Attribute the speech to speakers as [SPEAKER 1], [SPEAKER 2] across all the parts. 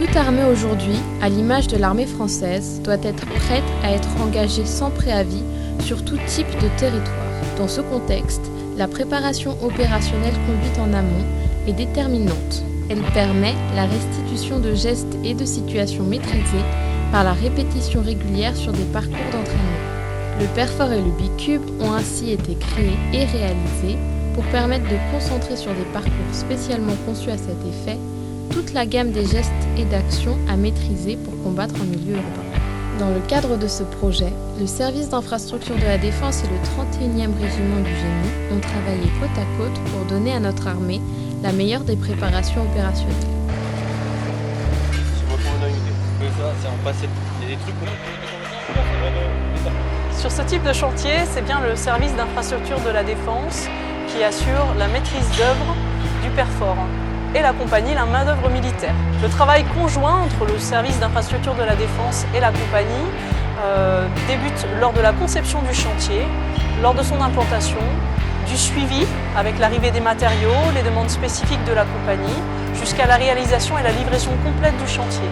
[SPEAKER 1] Toute armée aujourd'hui, à l'image de l'armée française, doit être prête à être engagée sans préavis sur tout type de territoire. Dans ce contexte, la préparation opérationnelle conduite en amont est déterminante. Elle permet la restitution de gestes et de situations maîtrisées par la répétition régulière sur des parcours d'entraînement. Le Perfor et le Bicube ont ainsi été créés et réalisés pour permettre de concentrer sur des parcours spécialement conçus à cet effet toute la gamme des gestes et d'actions à maîtriser pour combattre en milieu urbain. Dans le cadre de ce projet, le service d'infrastructure de la Défense et le 31e régiment du Génie ont travaillé côte à côte pour donner à notre armée la meilleure des préparations opérationnelles.
[SPEAKER 2] Sur ce type de chantier, c'est bien le service d'infrastructure de la Défense qui assure la maîtrise d'œuvre du Perfor et la compagnie, la main-d'œuvre militaire. Le travail conjoint entre le service d'infrastructure de la Défense et la compagnie débute lors de la conception du chantier, lors de son implantation, du suivi avec l'arrivée des matériaux, les demandes spécifiques de la compagnie, jusqu'à la réalisation et la livraison complète du chantier.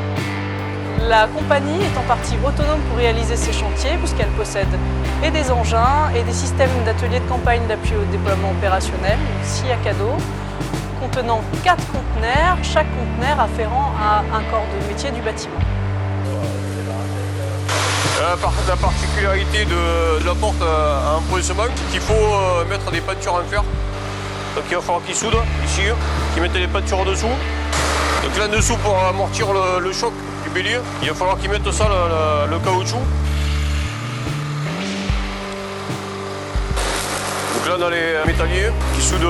[SPEAKER 2] La compagnie est en partie autonome pour réaliser ces chantiers puisqu'elle possède et des engins et des systèmes d'ateliers de campagne d'appui au déploiement opérationnel, 6 à cadeau, contenant 4 conteneurs, chaque conteneur afférent à un corps de métier du bâtiment.
[SPEAKER 3] La particularité de la porte à emponcement, c'est qu'il faut mettre des peintures en fer. Donc il va falloir qu'ils soudent ici, qu'ils mettent les peintures dessous. Donc là en dessous pour amortir le choc du bélier, il va falloir qu'ils mettent ça, le caoutchouc. Donc là on a les métalliers qui soudent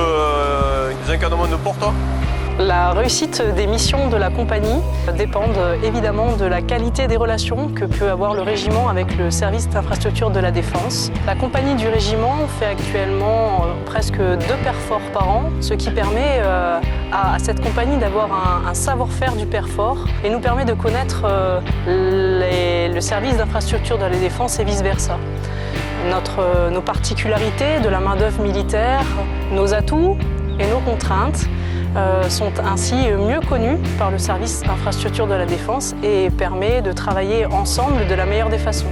[SPEAKER 3] des encadrements de porte.
[SPEAKER 2] La réussite des missions de la compagnie dépendent évidemment de la qualité des relations que peut avoir le régiment avec le service d'infrastructure de la Défense. La compagnie du régiment fait actuellement presque 2 Perfor par an, ce qui permet à cette compagnie d'avoir un savoir-faire du Perfor et nous permet de connaître le service d'infrastructure de la Défense et vice-versa. Nos particularités de la main-d'œuvre militaire, nos atouts et nos contraintes sont ainsi mieux connus par le service infrastructure de la Défense et permet de travailler ensemble de la meilleure des façons.